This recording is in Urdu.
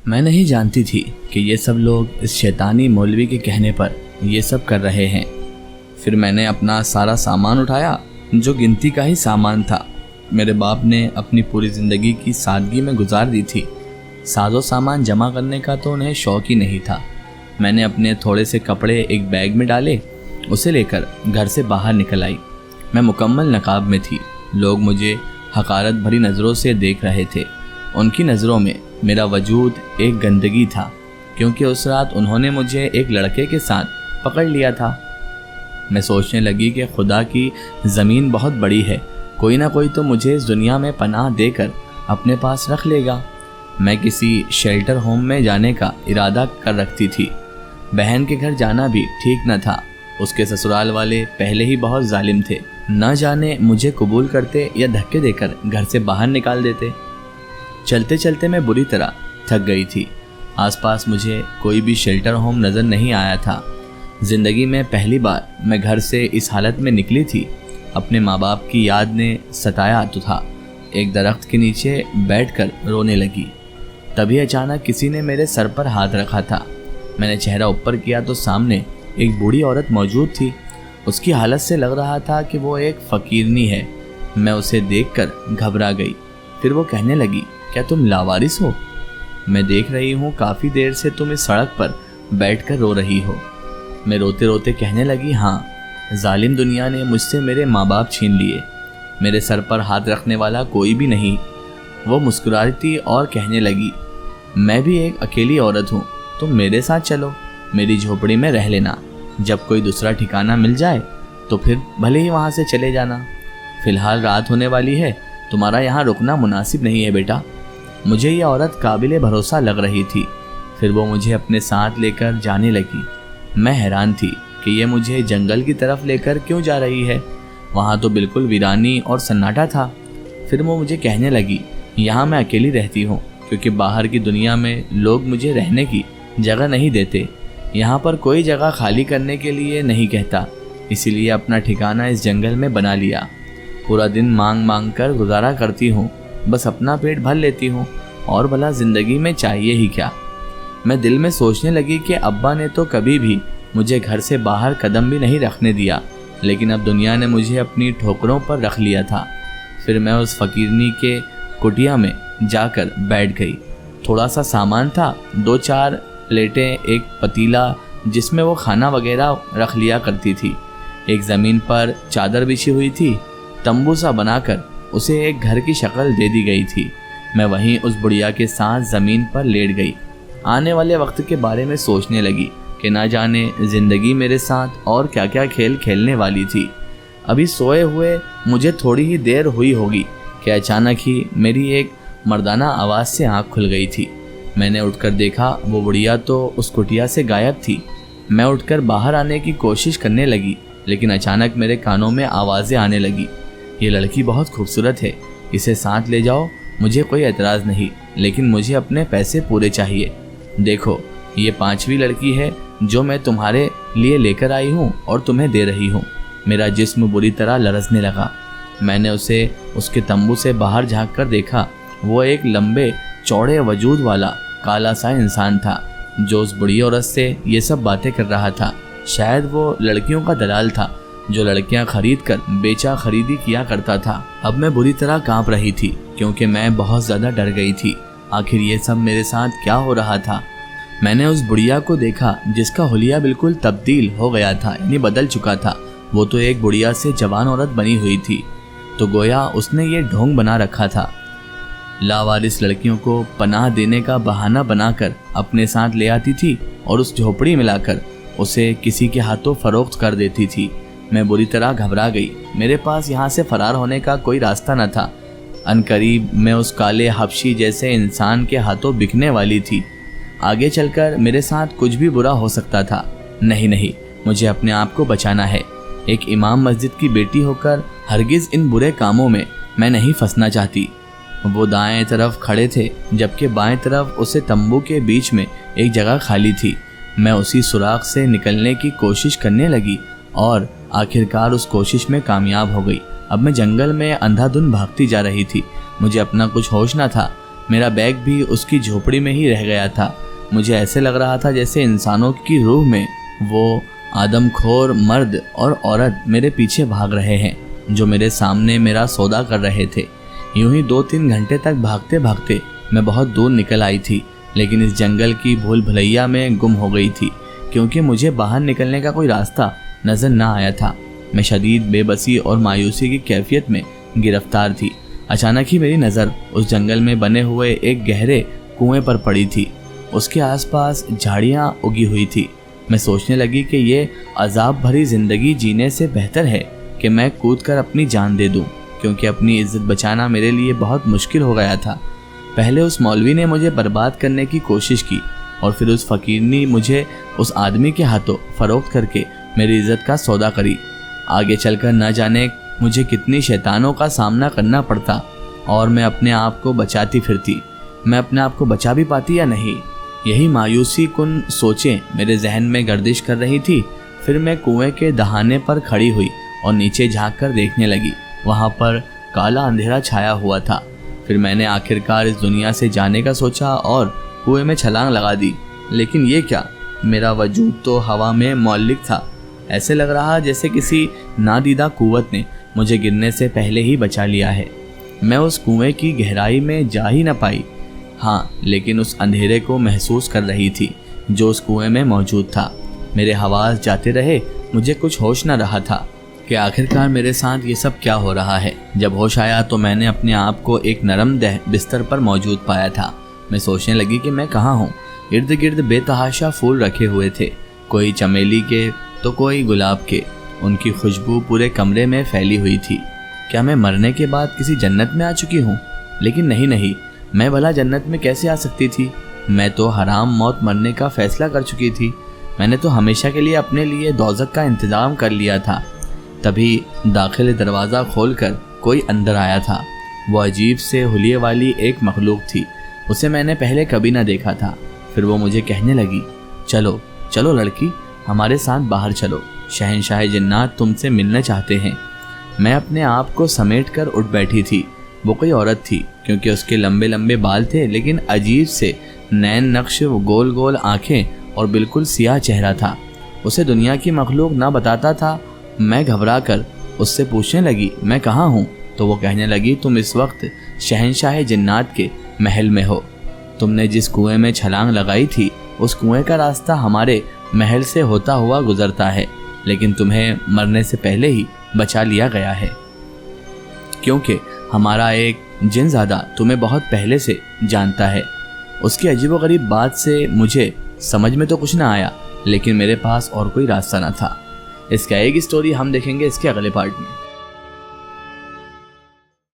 میں نہیں جانتی تھی کہ یہ سب لوگ اس شیطانی مولوی کے کہنے پر یہ سب کر رہے ہیں۔ پھر میں نے اپنا سارا سامان اٹھایا جو گنتی کا ہی سامان تھا۔ میرے باپ نے اپنی پوری زندگی کی سادگی میں گزار دی تھی۔ ساز و سامان جمع کرنے کا تو انہیں شوق ہی نہیں تھا۔ میں نے اپنے تھوڑے سے کپڑے ایک بیگ میں ڈالے، اسے لے کر گھر سے باہر نکل آئی۔ میں مکمل نقاب میں تھی۔ لوگ مجھے حقارت بھری نظروں سے دیکھ رہے تھے۔ ان کی نظروں میں میرا وجود ایک گندگی تھا، کیونکہ اس رات انہوں نے مجھے ایک لڑکے کے ساتھ پکڑ لیا تھا۔ میں سوچنے لگی کہ خدا کی زمین بہت بڑی ہے، کوئی نہ کوئی تو مجھے اس دنیا میں پناہ دے کر اپنے پاس رکھ لے گا۔ میں کسی شیلٹر ہوم میں جانے کا ارادہ کر رکھتی تھی۔ بہن کے گھر جانا بھی ٹھیک نہ تھا، اس کے سسرال والے پہلے ہی بہت ظالم تھے، نہ جانے مجھے قبول کرتے یا دھکے دے کر گھر سے باہر نکال دیتے۔ چلتے چلتے میں بری طرح تھک گئی تھی۔ آس پاس مجھے کوئی بھی شیلٹر ہوم نظر نہیں آیا تھا۔ زندگی میں پہلی بار میں گھر سے اس حالت میں نکلی تھی۔ اپنے ماں باپ کی یاد نے ستایا تو تھا۔ ایک درخت کے نیچے بیٹھ کر رونے لگی۔ تبھی اچانک کسی نے میرے سر پر ہاتھ رکھا تھا۔ میں نے چہرہ اوپر کیا تو سامنے ایک بوڑھی عورت موجود تھی۔ اس کی حالت سے لگ رہا تھا کہ وہ ایک فقیرنی ہے۔ میں اسے دیکھ کر گھبرا گئی۔ پھر وہ کہنے لگی، کیا تم لاوارث ہو؟ میں دیکھ رہی ہوں کافی دیر سے تم اس سڑک پر بیٹھ کر رو رہی ہو۔ میں روتے روتے کہنے لگی، ہاں، ظالم دنیا نے مجھ سے میرے ماں باپ چھین لیے۔ میرے سر پر ہاتھ رکھنے والا کوئی بھی نہیں۔ وہ مسکراتی اور کہنے لگی، میں بھی ایک اکیلی عورت ہوں، تم میرے ساتھ چلو، میری جھوپڑی میں رہ لینا۔ جب کوئی دوسرا ٹھکانہ مل جائے تو پھر بھلے ہی وہاں سے چلے جانا۔ فی الحال رات ہونے والی ہے، تمہارا یہاں رکنا مناسب نہیں ہے بیٹا۔ مجھے یہ عورت قابل بھروسہ لگ رہی تھی۔ پھر وہ مجھے اپنے ساتھ لے کر جانے لگی۔ میں حیران تھی کہ یہ مجھے جنگل کی طرف لے کر کیوں جا رہی ہے، وہاں تو بالکل ویرانی اور سناٹا تھا۔ پھر وہ مجھے کہنے لگی، یہاں میں اکیلی رہتی ہوں کیونکہ باہر کی دنیا میں لوگ مجھے رہنے کی جگہ نہیں دیتے۔ یہاں پر کوئی جگہ خالی کرنے کے لیے نہیں کہتا، اسی لیے اپنا ٹھکانہ اس جنگل میں بنا لیا۔ پورا دن مانگ مانگ کر گزارا کرتی ہوں، بس اپنا پیٹ بھر لیتی ہوں، اور بھلا زندگی میں چاہیے ہی کیا۔ میں دل میں سوچنے لگی کہ ابا نے تو کبھی بھی مجھے گھر سے باہر قدم بھی نہیں رکھنے دیا، لیکن اب دنیا نے مجھے اپنی ٹھوکروں پر رکھ لیا تھا۔ پھر میں اس فقیرنی کے کٹیا میں جا کر بیٹھ گئی۔ تھوڑا سا سامان تھا، 2-4 پلیٹیں، ایک پتیلا جس میں وہ کھانا وغیرہ رکھ لیا کرتی تھی۔ ایک زمین پر چادر بچھی ہوئی تھی، تمبو سا بنا کر اسے ایک گھر کی شکل دے دی گئی تھی۔ میں وہیں اس بڑھیا کے ساتھ زمین پر لیٹ گئی۔ آنے والے وقت کے بارے میں سوچنے لگی کہ نہ جانے زندگی میرے ساتھ اور کیا کیا کھیل کھیلنے والی تھی۔ ابھی سوئے ہوئے مجھے تھوڑی ہی دیر ہوئی ہوگی کہ اچانک ہی میری ایک مردانہ آواز سے آنکھ کھل گئی تھی۔ میں نے اٹھ کر دیکھا، وہ بڑھیا تو اس کٹیا سے غائب تھی۔ میں اٹھ کر باہر آنے کی کوشش کرنے لگی، لیکن اچانک میرے کانوں میں آوازیں آنے لگی، یہ لڑکی بہت خوبصورت ہے، اسے ساتھ لے جاؤ، مجھے کوئی اعتراض نہیں، لیکن مجھے اپنے پیسے پورے چاہیے۔ دیکھو، یہ 5ویں لڑکی ہے جو میں تمہارے لیے لے کر آئی ہوں اور تمہیں دے رہی ہوں۔ میرا جسم بری طرح لرزنے لگا۔ میں نے اسے اس کے تمبو سے باہر جھانک کر دیکھا۔ وہ ایک لمبے چوڑے وجود والا کالا سا انسان تھا جو اس بڑی عورت سے یہ سب باتیں کر رہا تھا۔ شاید وہ لڑکیوں کا دلال تھا جو لڑکیاں خرید کر بیچا خریدی کیا کرتا تھا۔ اب میں بری طرح کانپ رہی تھی کیونکہ میں بہت زیادہ ڈر گئی تھی۔ آخر یہ سب میرے ساتھ کیا ہو رہا تھا؟ میں نے اس بڑھیا کو دیکھا جس کا حلیہ بالکل تبدیل ہو گیا تھا، یعنی بدل چکا تھا۔ وہ تو ایک بڑھیا سے جوان عورت بنی ہوئی تھی، تو گویا اس نے یہ ڈھونگ بنا رکھا تھا۔ لاوارث لڑکیوں کو پناہ دینے کا بہانہ بنا کر اپنے ساتھ لے آتی تھی اور اس جھوپڑی میں لا کر اسے کسی کے ہاتھوں فروخت کر دیتی تھی۔ میں بری طرح گھبرا گئی۔ میرے پاس یہاں سے فرار ہونے کا کوئی راستہ نہ تھا۔ عنقریب میں اس کالے حبشی جیسے انسان کے ہاتھوں بکنے والی تھی۔ آگے چل کر میرے ساتھ کچھ بھی برا ہو سکتا تھا۔ نہیں، مجھے اپنے آپ کو بچانا ہے۔ ایک امام مسجد کی بیٹی ہو کر ہرگز ان برے کاموں میں میں نہیں پھنسنا چاہتی۔ وہ دائیں طرف کھڑے تھے جبکہ بائیں طرف اسے تمبو کے بیچ میں ایک جگہ خالی تھی۔ میں اسی سوراخ سے نکلنے کی کوشش کرنے لگی اور آخرکار اس کوشش میں کامیاب ہو گئی۔ اب میں جنگل میں اندھا دھند بھاگتی جا رہی تھی۔ مجھے اپنا کچھ ہوش نہ تھا۔ میرا بیگ بھی اس کی جھوپڑی میں ہی رہ گیا تھا۔ مجھے ایسے لگ رہا تھا جیسے انسانوں کی روح میں وہ آدم خور مرد اور عورت میرے پیچھے بھاگ رہے ہیں جو میرے سامنے میرا سودا کر رہے تھے۔ یوں ہی 2-3 گھنٹے تک بھاگتے بھاگتے میں بہت دور نکل آئی تھی، لیکن اس جنگل کی بھول بھلیا میں گم ہو گئی تھی کیونکہ مجھے باہر نکلنے کا کوئی راستہ نظر نہ آیا تھا۔ میں شدید بے بسی اور مایوسی کی کیفیت میں گرفتار تھی۔ اچانک ہی میری نظر اس جنگل میں بنے ہوئے ایک گہرے کنویں پر پڑی تھی۔ اس کے آس پاس جھاڑیاں اگی ہوئی تھی۔ میں سوچنے لگی کہ یہ عذاب بھری زندگی جینے سے بہتر ہے کہ میں کود کر اپنی جان دے دوں، کیونکہ اپنی عزت بچانا میرے لیے بہت مشکل ہو گیا تھا۔ پہلے اس مولوی نے مجھے برباد کرنے کی کوشش کی اور پھر اس فقیر نے مجھے اس آدمی کے ہاتھوں فروخت کر کے میری عزت کا سودا کری۔ آگے چل کر نہ جانے مجھے کتنی شیطانوں کا سامنا کرنا پڑتا اور میں اپنے آپ کو بچاتی پھرتی۔ میں اپنے آپ کو بچا بھی پاتی یا نہیں؟ یہی مایوسی کن سوچیں میرے ذہن میں گردش کر رہی تھی۔ پھر میں کنویں کے دہانے پر کھڑی ہوئی اور نیچے جھانک کر دیکھنے لگی۔ وہاں پر کالا اندھیرا چھایا ہوا تھا۔ پھر میں نے آخرکار اس دنیا سے جانے کا سوچا اور کنویں میں چھلانگ لگا دی۔ لیکن یہ کیا؟ میرا وجود تو ہوا میں معلق تھا۔ ایسے لگ رہا جیسے کسی نادیدہ قوت نے مجھے گرنے سے پہلے ہی بچا لیا ہے۔ میں اس کنویں کی گہرائی میں جا ہی نہ پائی، ہاں لیکن اس اندھیرے کو محسوس کر رہی تھی جو اس کنویں میں موجود تھا۔ میرے حواس جاتے رہے، مجھے کچھ ہوش نہ رہا تھا کہ آخرکار میرے ساتھ یہ سب کیا ہو رہا ہے۔ جب ہوش آیا تو میں نے اپنے آپ کو ایک نرم دہ بستر پر موجود پایا تھا۔ میں سوچنے لگی کہ میں کہاں ہوں۔ ارد گرد بے تحاشا پھول رکھے ہوئے تھے، کوئی چمیلی کے تو کوئی گلاب کے۔ ان کی خوشبو پورے کمرے میں پھیلی ہوئی تھی۔ کیا میں مرنے کے بعد کسی جنت میں آ چکی ہوں؟ لیکن نہیں، میں بھلا جنت میں کیسے آ سکتی تھی؟ میں تو حرام موت مرنے کا فیصلہ کر چکی تھی۔ میں نے تو ہمیشہ کے لیے اپنے لیے دوزخ کا انتظام کر لیا تھا۔ تبھی داخل دروازہ کھول کر کوئی اندر آیا تھا۔ وہ عجیب سے حلیے والی ایک مخلوق تھی۔ اسے میں نے پہلے کبھی نہ دیکھا تھا۔ پھر وہ مجھے کہنے لگی، چلو چلو لڑکی، ہمارے ساتھ باہر چلو، شہنشاہ جنات تم سے ملنا چاہتے ہیں۔ میں اپنے آپ کو سمیٹ کر اٹھ بیٹھی تھی۔ وہ کوئی عورت تھی کیونکہ اس کے لمبے لمبے بال تھے، لیکن عجیب سے نین نقش، گول گول آنکھیں اور بالکل سیاہ چہرہ تھا۔ اسے دنیا کی مخلوق نہ بتاتا تھا۔ میں گھبرا کر اس سے پوچھنے لگی، میں کہاں ہوں؟ تو وہ کہنے لگی، تم اس وقت شہنشاہ جنات کے محل میں ہو۔ تم نے جس کنویں میں چھلانگ لگائی تھی اس کنویں کا راستہ ہمارے محل سے ہوتا ہوا گزرتا ہے، لیکن تمہیں مرنے سے پہلے ہی بچا لیا گیا ہے کیونکہ ہمارا ایک جن زادہ تمہیں بہت پہلے سے جانتا ہے۔ اس کی عجیب و غریب بات سے مجھے سمجھ میں تو کچھ نہ آیا، لیکن میرے پاس اور کوئی راستہ نہ تھا۔ اس کا ایک سٹوری ہم دیکھیں گے اس کے اگلے پارٹ میں۔